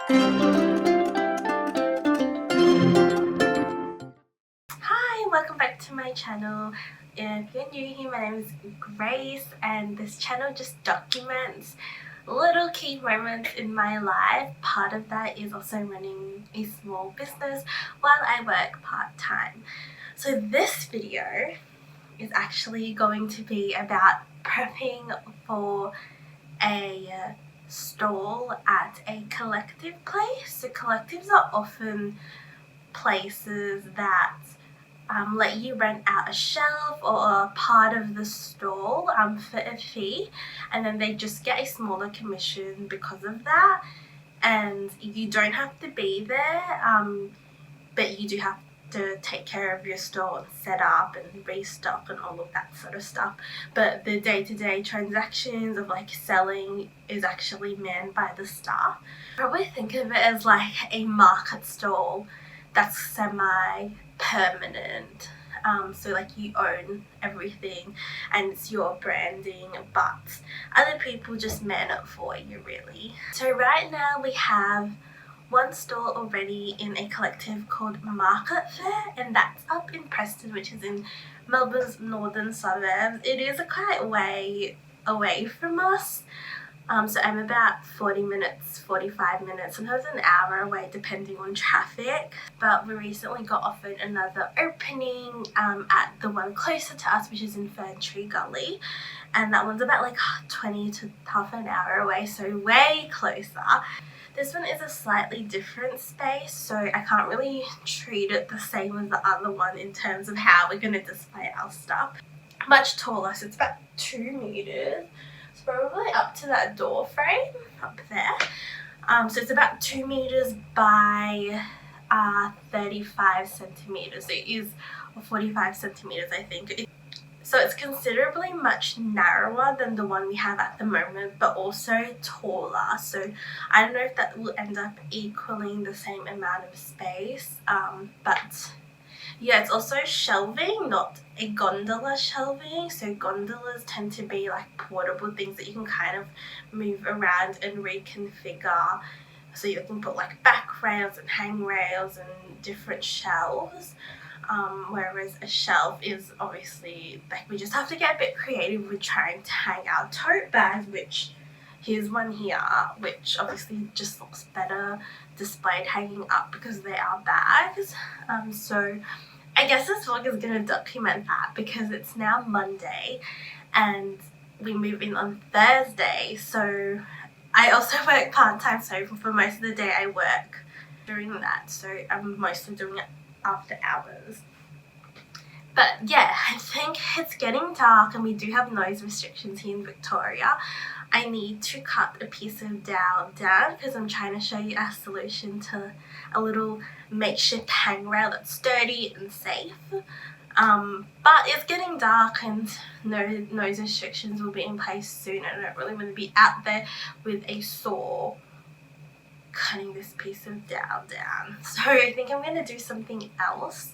Hi, welcome back to my channel. If you're new here, my name is Grace and this channel just documents little key moments in my life. Part of that is also running a small business while I work part-time. So this video is actually going to be about prepping for a stall at a collective place. So collectives are often places that let you rent out a shelf or a part of the stall for a fee, and then they just get a smaller commission because of that, and you don't have to be there, but you do have to take care of your store and set up and restock and all of that sort of stuff. But the day-to-day transactions of like selling is actually manned by the staff. Probably think of it as like a market stall that's semi-permanent. So like you own everything and it's your branding, but other people just man it for you really. So right now we have one stall already in a collective called Market Fair, and that's up in Preston, which is in Melbourne's northern suburbs. It is a quite way away from us. So I'm about 40 minutes, 45 minutes, sometimes an hour away depending on traffic. But we recently got offered another opening at the one closer to us, which is in Ferntree Gully. And that one's about like 20 to half an hour away, so way closer. This one is a slightly different space, so I can't really treat it the same as the other one in terms of how we're going to display our stuff. Much taller, so it's about 2 meters. It's probably up to that door frame up there. So it's about 2 meters by 35 centimeters. It is 45 centimeters, I think. So it's considerably much narrower than the one we have at the moment, but also taller. So I don't know if that will end up equaling the same amount of space, but yeah, it's also shelving, not a gondola shelving. So gondolas tend to be like portable things that you can kind of move around and reconfigure. So you can put like back rails and hang rails and different shelves. Whereas a shelf is obviously like we just have to get a bit creative with trying to hang our tote bags, which here's one here, which obviously just looks better displayed hanging up because they are bags. So I guess this vlog is going to document that because it's now Monday and we move in on Thursday. So I also work part-time, so for most of the day I work during that. So I'm mostly doing it after hours. But yeah, I think it's getting dark and we do have noise restrictions here in Victoria. I need to cut a piece of dowel down because I'm trying to show you a solution to a little makeshift handrail that's sturdy and safe. But it's getting dark and noise restrictions will be in place soon. I don't really want to be out there with a saw cutting this piece of dowel down. So I think I'm going to do something else.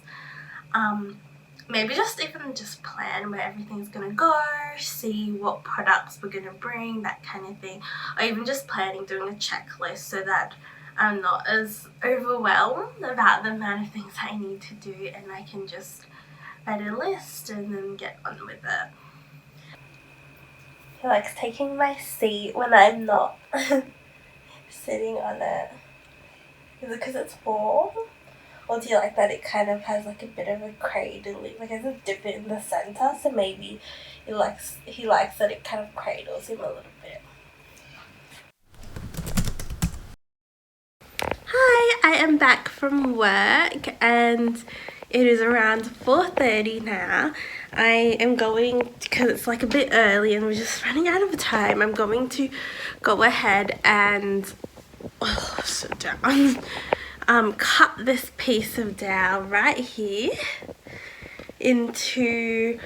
Maybe just plan where everything's going to go, see what products we're going to bring, that kind of thing. Or even just planning, doing a checklist so that I'm not as overwhelmed about the amount of things I need to do and I can just write a list and then get on with it. He likes taking my seat when I'm not sitting on it. Is it because it's warm? Or do you like that it kind of has like a bit of a cradling, like it has a divot in the center, so maybe he likes that it kind of cradles him a little bit. Hi, I am back from work and it is around 4:30 now. I am going, because it's like a bit early and we're just running out of time, I'm going to go ahead and sit down. Cut this piece of dowel right here into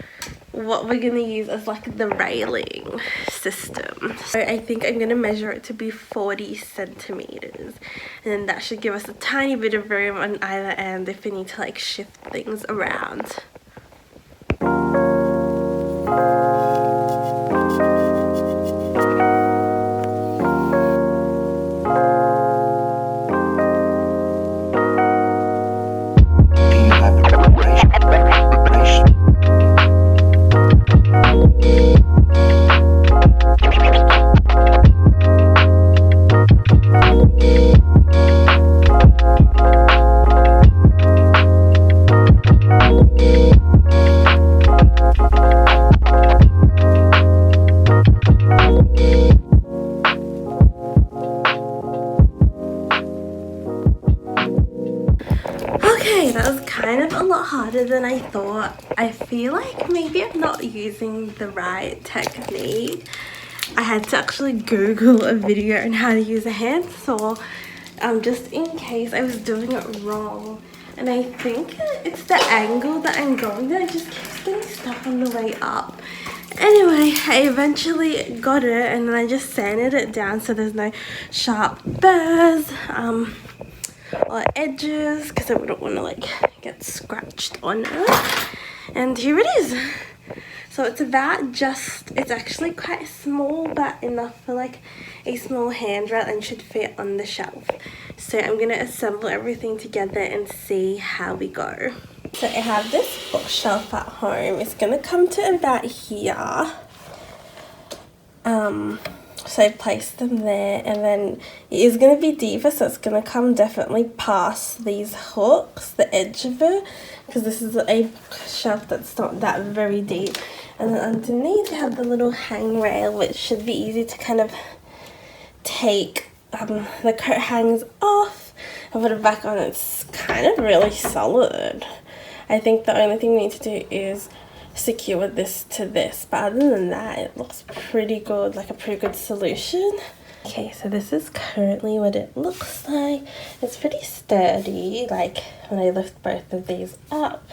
what we're going to use as like the railing system. So I think I'm going to measure it to be 40 centimeters, and then that should give us a tiny bit of room on either end if we need to like shift things around. Okay, that was kind of a lot harder than I thought. I feel like maybe I'm not using the right technique. I had to actually Google a video on how to use a handsaw, just in case I was doing it wrong. And I think it's the angle that I'm going that just keeps getting stuck on the way up. Anyway, I eventually got it, and then I just sanded it down so there's no sharp burrs or edges, because I wouldn't want to like get scratched on it. And here it is. So it's it's actually quite small, but enough for like a small handrail and should fit on the shelf. So I'm going to assemble everything together and see how we go. So I have this bookshelf at home. It's going to come to about here. So I placed them there, and then it is going to be deeper, so it's going to come definitely past these hooks, the edge of it, because this is a shelf that's not that very deep. And then underneath you have the little hangrail, which should be easy to kind of take the coat hangs off and put it back on. It's kind of really solid. I think the only thing we need to do is secure this to this, but other than that it looks pretty good, like a pretty good solution. Okay, so this is currently what it looks like. It's pretty sturdy. Like when I lift both of these up,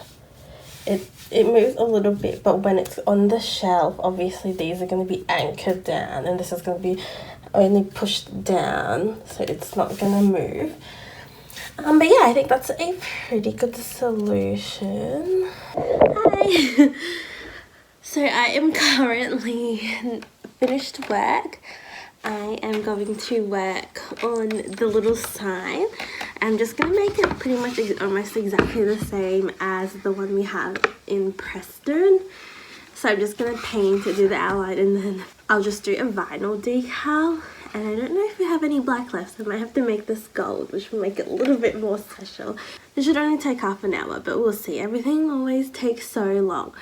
it moves a little bit, but when it's on the shelf, obviously these are going to be anchored down, and this is going to be only pushed down, so it's not going to move. But yeah, I think that's a pretty good solution. Hi! So I am currently finished work. I am going to work on the little sign. I'm just going to make it pretty much almost exactly the same as the one we have in Preston. So I'm just going to paint it, do the outline, and then I'll just do a vinyl decal. And I don't know if we have any black left, so I might have to make this gold, which will make it a little bit more special. It should only take half an hour, but we'll see. Everything always takes so long.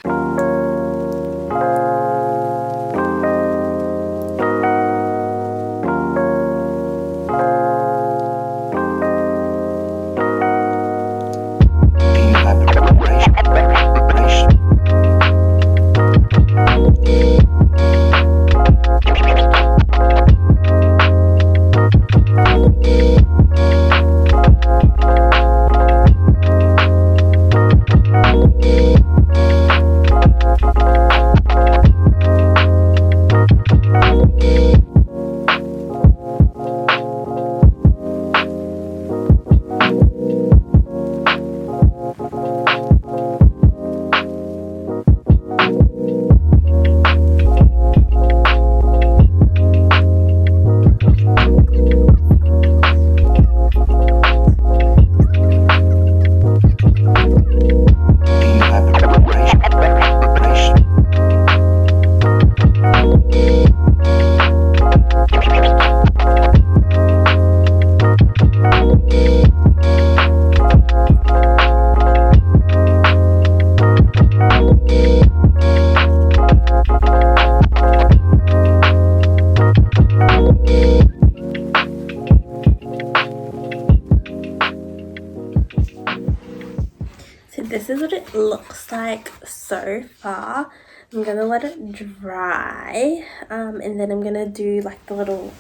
This is what it looks like so far. I'm gonna let it dry, and then I'm gonna do like the little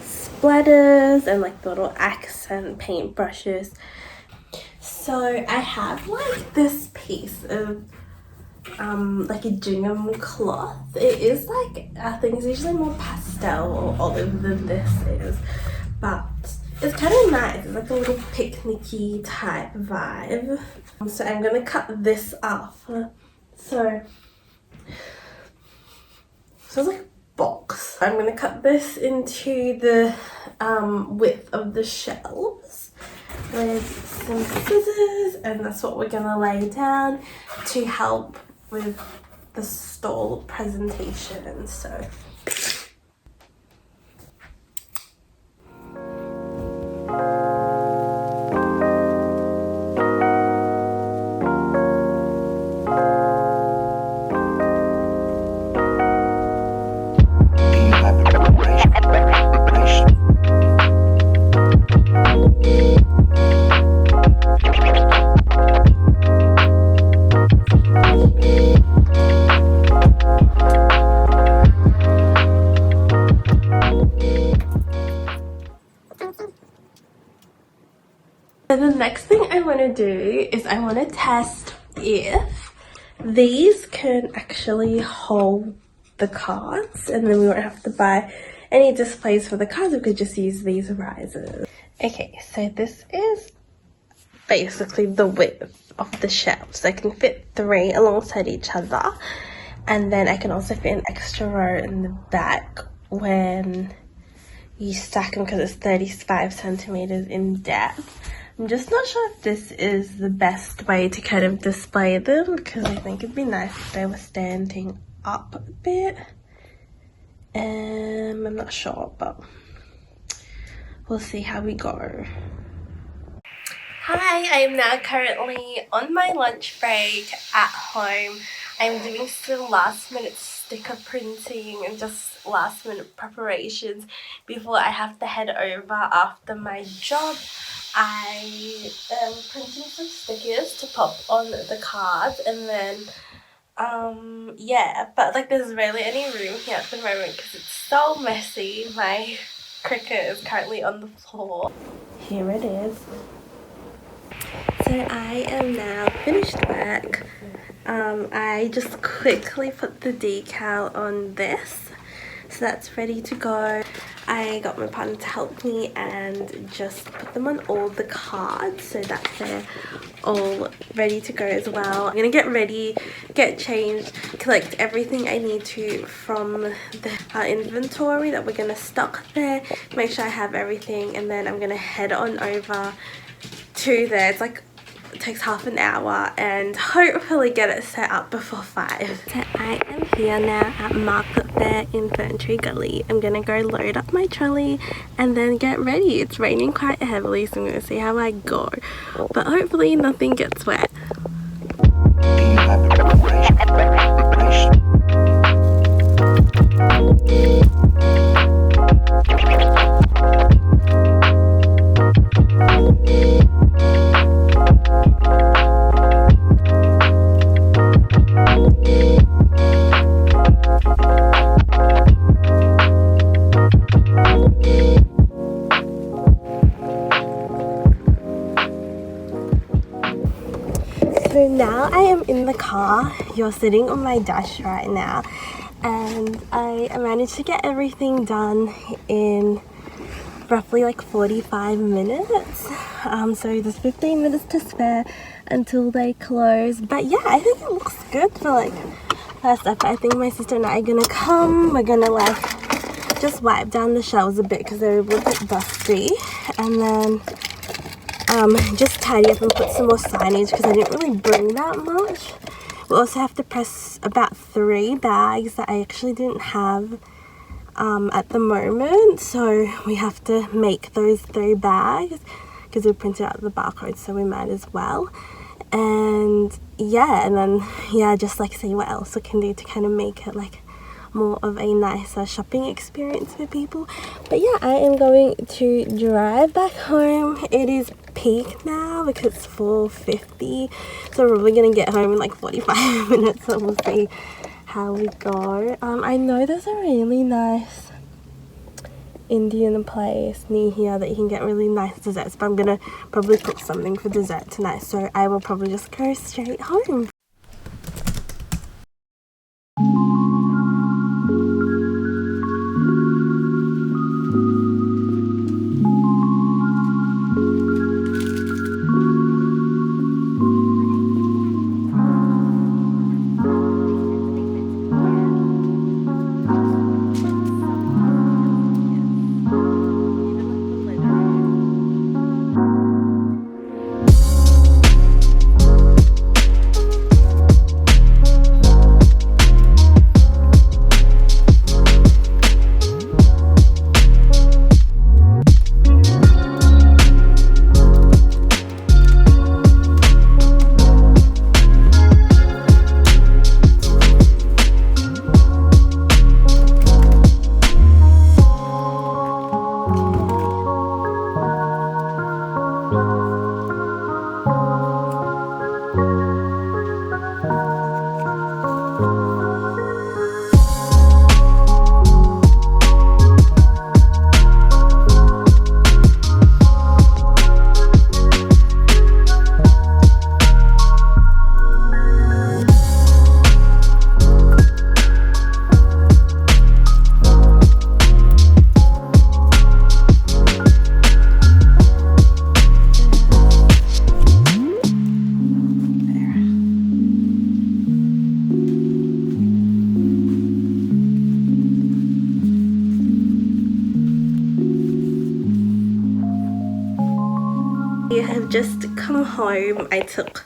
splatters and like the little accent paint brushes. So I have like this piece of like a gingham cloth. It is like, I think it's usually more pastel or olive than this is, but it's kind of nice. It's like a little picnicky type vibe. So I'm gonna cut this off. So it's like a box. I'm gonna cut this into the width of the shelves with some scissors, and that's what we're gonna lay down to help with the stall presentation. So So the next thing I want to do is I want to test if these can actually hold the cards, and then we won't have to buy any displays for the cards. We could just use these risers. Okay, so this is basically the width of the shelves. I can fit 3 alongside each other, and then I can also fit an extra row in the back when you stack them, because it's 35 centimeters in depth. I'm just not sure if this is the best way to kind of display them, because I think it'd be nice if they were standing up a bit. I'm not sure, but we'll see how we go. Hi, I am now currently on my lunch break at home. I'm doing some last minute sticker printing and just last minute preparations before I have to head over after my job. I am printing some stickers to pop on the cards, and then yeah, but like there's rarely any room here at the moment because it's so messy. My Cricut is currently on the floor. Here it is. So I am now finished work. I just quickly put the decal on this, so that's ready to go. I got my partner to help me and just put them on all the cards so that they're all ready to go as well. I'm gonna get ready, get changed, collect everything I need to from the inventory that we're gonna stock there, make sure I have everything, and then I'm gonna head on over to there. It's like, it takes half an hour, and hopefully get it set up before 5. So I am here now at Market Fair in Ferntree Gully. I'm gonna go load up my trolley and then get ready. It's raining quite heavily, so I'm gonna see how I go, but hopefully nothing gets wet. So now I am in the car. You're sitting on my dash right now, and I managed to get everything done in roughly like 45 minutes. So there's 15 minutes to spare until they close. But yeah, I think it looks good for like first up. I think my sister and I are gonna come. We're gonna like just wipe down the shelves a bit because they're a little bit dusty, and then just tidy up and put some more signage because I didn't really bring that much. We also have to press about 3 bags that I actually didn't have at the moment, so we have to make those 3 bags because we printed out the barcode, so we might as well. And yeah, and then yeah, just like see what else we can do to kind of make it like more of a nicer shopping experience for people. But yeah, I am going to drive back home. It is peak now because it's 4:50, so we're probably gonna get home in like 45 minutes, so we'll see how we go. I know there's a really nice Indian place near here that you can get really nice desserts, but I'm gonna probably cook something for dessert tonight, so I will probably just go straight home. I have just come home. I took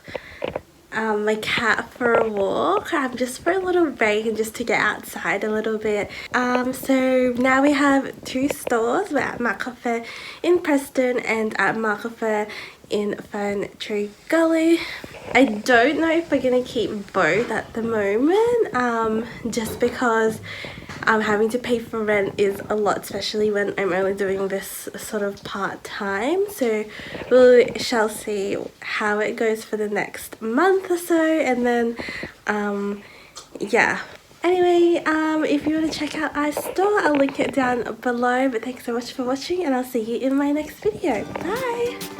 my cat for a walk, just for a little break and just to get outside a little bit. So now we have two stores. We're at Cafe in Preston and at Cafe in Ferntree Gully. I don't know if we're gonna keep both at the moment, just because having to pay for rent is a lot, especially when I'm only doing this sort of part-time. So we shall see how it goes for the next month or so, and then yeah. Anyway, if you want to check out our store, I'll link it down below. But thanks so much for watching, and I'll see you in my next video. Bye!